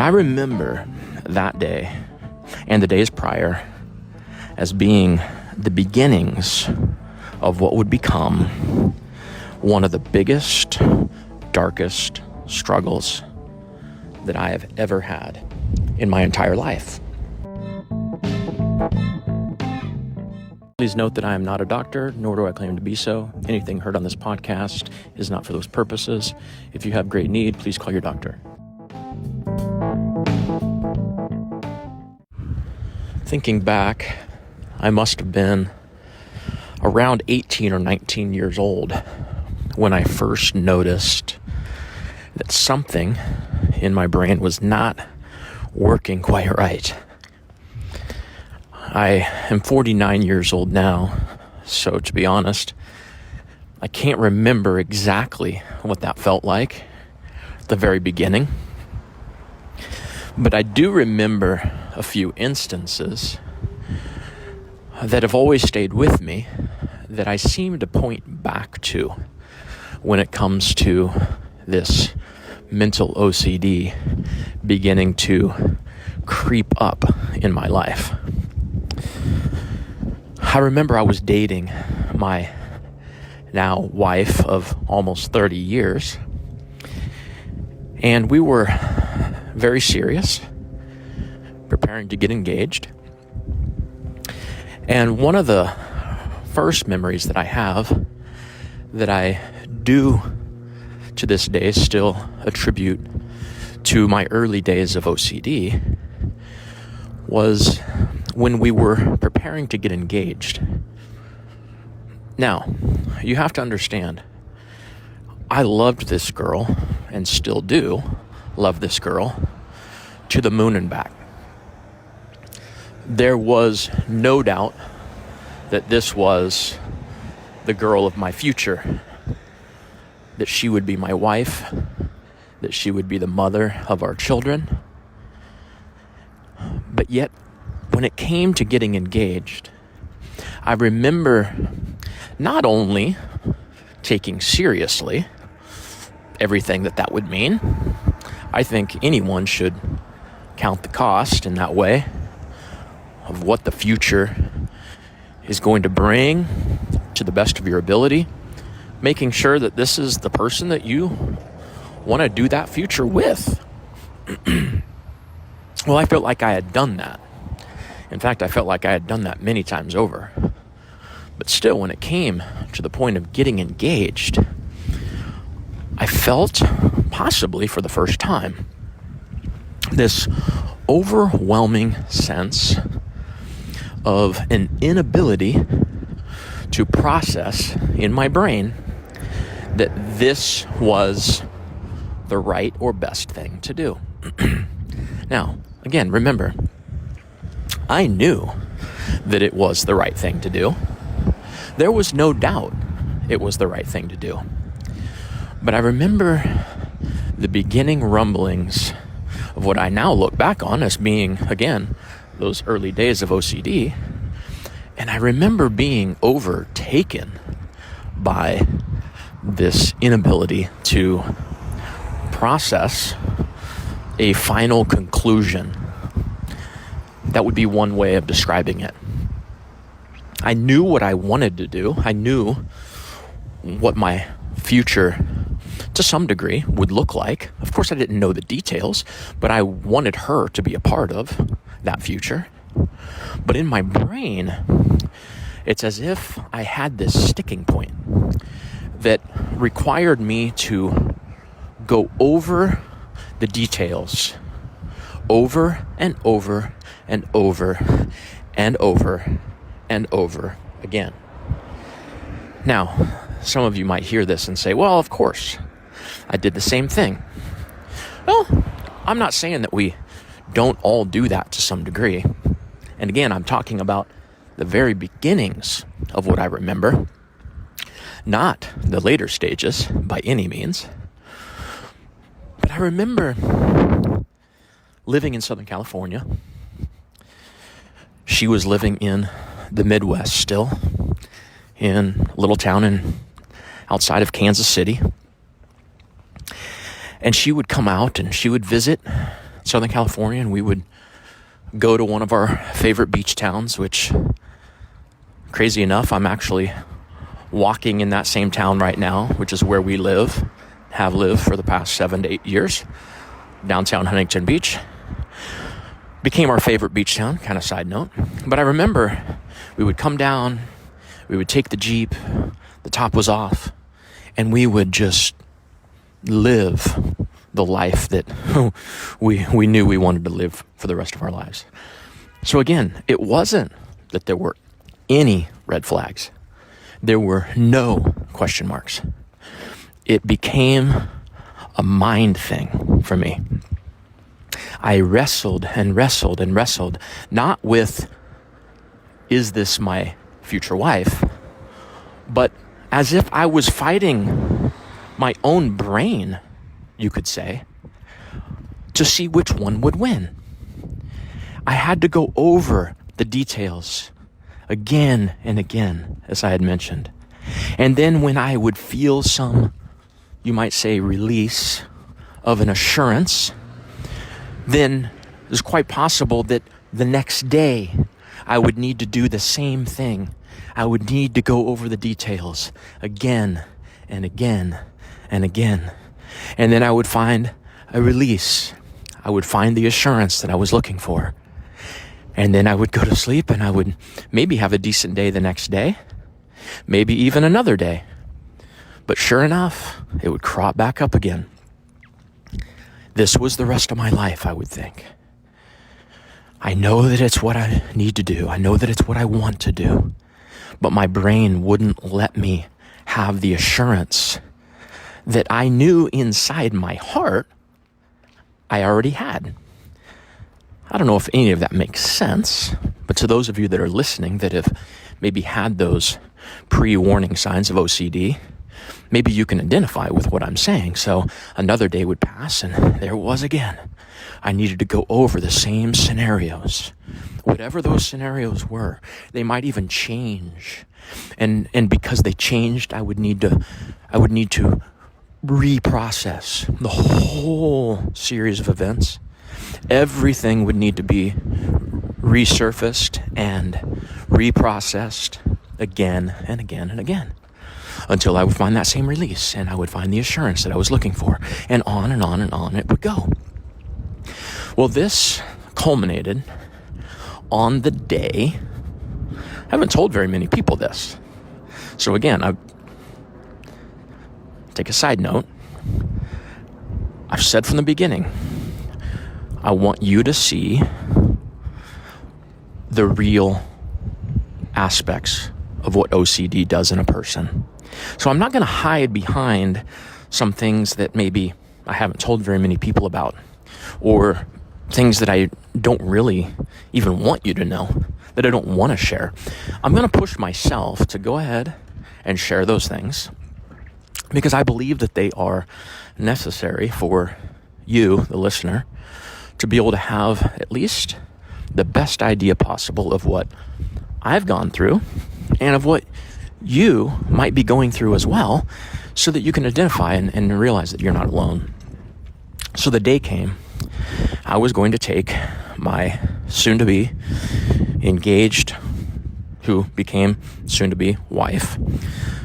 I remember that day and the days prior as being the beginnings of what would become one of the biggest, darkest struggles that I have ever had in my entire life. Please note that I am not a doctor, nor do I claim to be so. Anything heard on this podcast is not for those purposes. If you have great need, please call your doctor. Thinking back, I must have been around 18 or 19 years old when I first noticed that something in my brain was not working quite right. I am 49 years old now, so to be honest, I can't remember exactly what that felt like at the very beginning. But I do remember a few instances that have always stayed with me that I seem to point back to when it comes to this mental OCD beginning to creep up in my life. I remember I was dating my now wife of almost 30 years, and we were very serious, preparing to get engaged. And one of the first memories that I have that I do to this day still attribute to my early days of OCD was when we were preparing to get engaged. Now, you have to understand, I loved this girl and still do love this girl to the moon and back. There was no doubt that this was the girl of my future, that she would be my wife, that she would be the mother of our children. But yet, when it came to getting engaged, I remember not only taking seriously everything that would mean. I think anyone should count the cost in that way of what the future is going to bring to the best of your ability, making sure that this is the person that you want to do that future with. Well, I felt like I had done that. In fact, I felt like I had done that many times over. But still, when it came to the point of getting engaged, I felt, possibly for the first time, this overwhelming sense of an inability to process in my brain that this was the right or best thing to do. Now, again, remember, I knew that it was the right thing to do. There was no doubt it was the right thing to do. But I remember the beginning rumblings of what I now look back on as being, again, those early days of OCD. And I remember being overtaken by this inability to process a final conclusion. That would be one way of describing it. I knew what I wanted to do. I knew what my future, to some degree, would look like. Of course, I didn't know the details, but I wanted her to be a part of that future. But in my brain, it's as if I had this sticking point that required me to go over the details over and over and over and over and over again. Now, some of you might hear this and say, well, of course, I did the same thing. Well, I'm not saying that we don't all do that to some degree. And again, I'm talking about the very beginnings of what I remember, not the later stages by any means. But I remember living in Southern California. She was living in the Midwest still, in a little town outside of Kansas City. And she would come out and she would visit Southern California, and we would go to one of our favorite beach towns, which, crazy enough, I'm actually walking in that same town right now, which is where we have lived for the past 7 to 8 years. Downtown Huntington Beach became our favorite beach town, kind of side note. But I remember we would come down, we would take the Jeep, the top was off, and we would just live the life that we knew we wanted to live for the rest of our lives. So again, it wasn't that there were any red flags. There were no question marks. It became a mind thing for me. I wrestled and wrestled and wrestled, not with, is this my future wife? But as if I was fighting my own brain, you could say, to see which one would win. I had to go over the details again and again, as I had mentioned. And then when I would feel some, you might say, release of an assurance, then it's quite possible that the next day I would need to do the same thing. I would need to go over the details again and again and again. And then I would find a release. I would find the assurance that I was looking for. And then I would go to sleep, and I would maybe have a decent day the next day, maybe even another day. But sure enough, it would crop back up again. This was the rest of my life, I would think. I know that it's what I need to do. I know that it's what I want to do. But my brain wouldn't let me have the assurance that I knew inside my heart I already had. I don't know if any of that makes sense, but to those of you that are listening that have maybe had those pre-warning signs of OCD, maybe you can identify with what I'm saying. So another day would pass, and there it was again. I needed to go over the same scenarios. Whatever those scenarios were, they might even change. And because they changed, I would need to reprocess the whole series of events. Everything would need to be resurfaced and reprocessed again and again and again until I would find that same release, and I would find the assurance that I was looking for, and on and on and on it would go. Well, this culminated on the day, I haven't told very many people this. So again, I take a side note. I've said from the beginning, I want you to see the real aspects of what OCD does in a person. So I'm not going to hide behind some things that maybe I haven't told very many people about, or things that I don't really even want you to know, that I don't want to share. I'm going to push myself to go ahead and share those things because I believe that they are necessary for you, the listener, to be able to have at least the best idea possible of what I've gone through and of what you might be going through as well, so that you can identify and realize that you're not alone. So the day came, I was going to take my soon-to-be engaged, who became soon-to-be wife,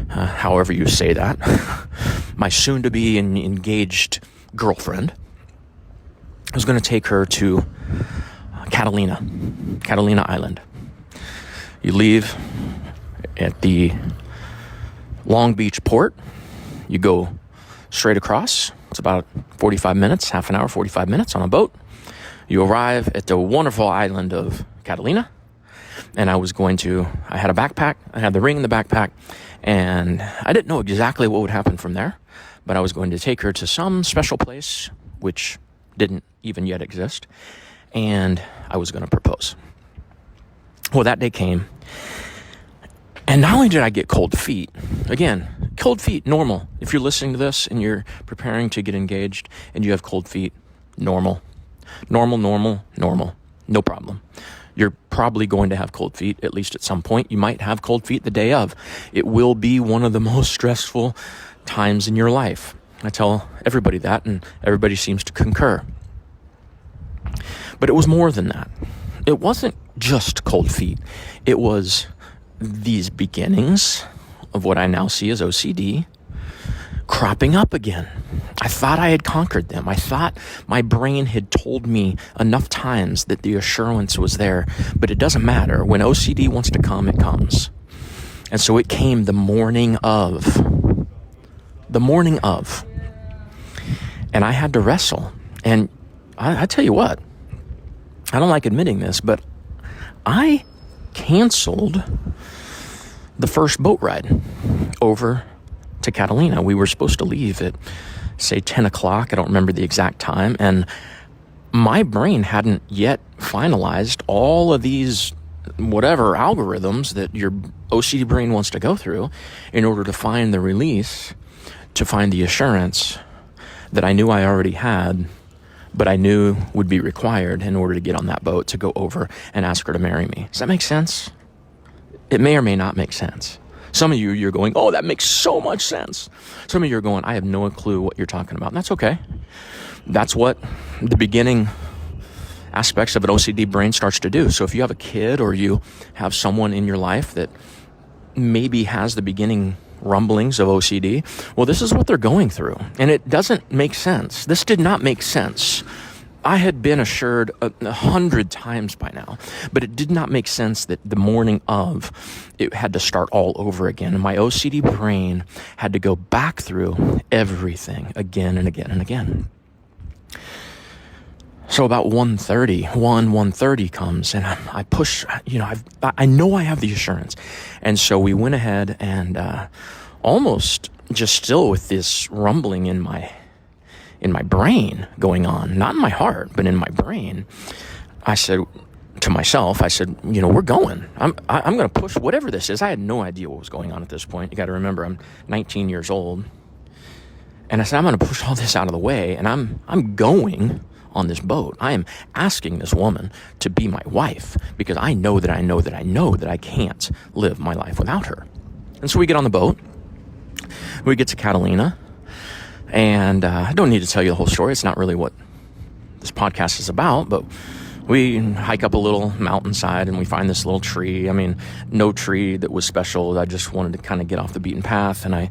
however you say that, my soon-to-be engaged girlfriend. I was going to take her to Catalina Island. You leave at the Long Beach port. You go straight across. It's about 45 minutes, half an hour, 45 minutes on a boat. You arrive at the wonderful island of Catalina. And I had a backpack. I had the ring in the backpack. And I didn't know exactly what would happen from there. But I was going to take her to some special place, which didn't even yet exist. And I was going to propose. Well, that day came. And not only did I get cold feet, again, cold feet, normal. If you're listening to this and you're preparing to get engaged and you have cold feet, normal. No problem. You're probably going to have cold feet, at least at some point. You might have cold feet the day of. It will be one of the most stressful times in your life. I tell everybody that, and everybody seems to concur. But it was more than that. It wasn't just cold feet. It was these beginnings of what I now see as OCD cropping up again. I thought I had conquered them. I thought my brain had told me enough times that the assurance was there, but it doesn't matter. When OCD wants to come, it comes. And so it came the morning of. And I had to wrestle. And I tell you what, I don't like admitting this, but I canceled the first boat ride over to Catalina. We were supposed to leave at, say, 10 o'clock. I don't remember the exact time. And my brain hadn't yet finalized all of these whatever algorithms that your OCD brain wants to go through in order to find the release, to find the assurance that I knew I already had, but I knew would be required in order to get on that boat to go over and ask her to marry me. Does that make sense? It may or may not make sense. Some of you, you're going, oh, that makes so much sense. Some of you are going, I have no clue what you're talking about. And that's okay. That's what the beginning aspects of an OCD brain starts to do. So if you have a kid or you have someone in your life that maybe has the beginning rumblings of OCD, well, this is what they're going through. And it doesn't make sense. This did not make sense. I had been assured 100 times by now, but it did not make sense that the morning of, it had to start all over again. And my OCD brain had to go back through everything again and again and again. So about 1:30 comes, and I push, I know I have the assurance. And so we went ahead and almost just still with this rumbling in my brain going on, not in my heart, but in my brain, I said to myself, we're going. I'm going to push whatever this is. I had no idea what was going on at this point. You got to remember, I'm 19 years old. And I said, I'm going to push all this out of the way, and I'm going on this boat. I am asking this woman to be my wife because I know that I can't live my life without her. And so we get on the boat. We get to Catalina. And I don't need to tell you the whole story. It's not really what this podcast is about, but we hike up a little mountainside and we find this little tree. I mean, no tree that was special. I just wanted to kind of get off the beaten path. And I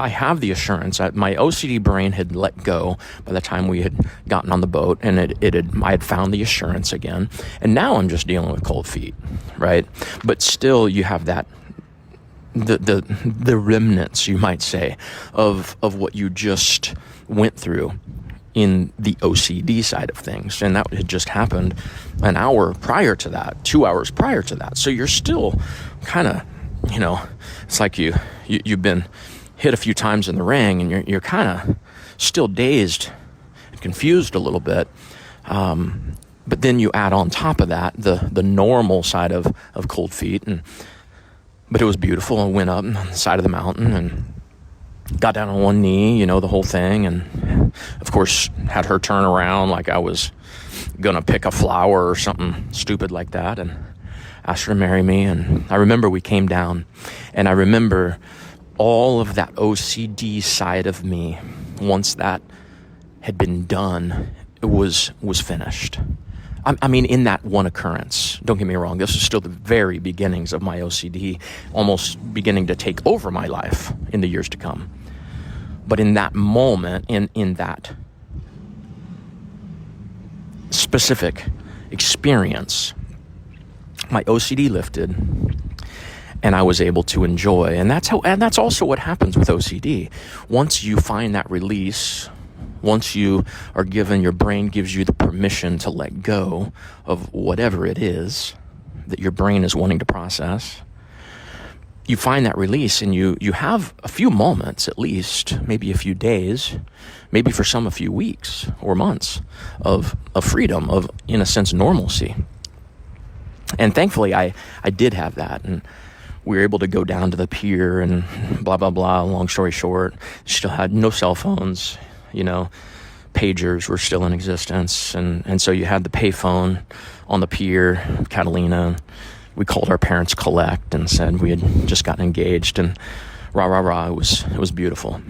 have the assurance. My OCD brain had let go by the time we had gotten on the boat, and I had found the assurance again. And now I'm just dealing with cold feet, right? But still you have that, the remnants, you might say, of what you just went through in the OCD side of things. And that had just happened an hour prior to that, 2 hours prior to that. So you're still kind of, it's like you've been hit a few times in the ring, and you're kind of still dazed and confused a little bit. But then you add on top of that the normal side of cold feet, but it was beautiful. I went up on the side of the mountain and got down on one knee, the whole thing. And of course had her turn around like I was going to pick a flower or something stupid like that, and asked her to marry me. And I remember we came down, and I remember all of that OCD side of me, once that had been done, it was finished. I mean, in that one occurrence, don't get me wrong, this is still the very beginnings of my OCD, almost beginning to take over my life in the years to come. But in that moment, in that specific experience, my OCD lifted, and I was able to enjoy. And that's also what happens with OCD. Once you find that release, once you are given, your brain gives you the permission to let go of whatever it is that your brain is wanting to process, you find that release, and you have a few moments, at least, maybe a few days, maybe for some a few weeks or months of freedom, of, in a sense, normalcy. And thankfully, I did have that, and we were able to go down to the pier and blah, blah, blah. Long story short, still had no cell phones, pagers were still in existence. And so you had the payphone on the pier, Catalina. We called our parents collect and said we had just gotten engaged, and rah, rah, rah. It was beautiful.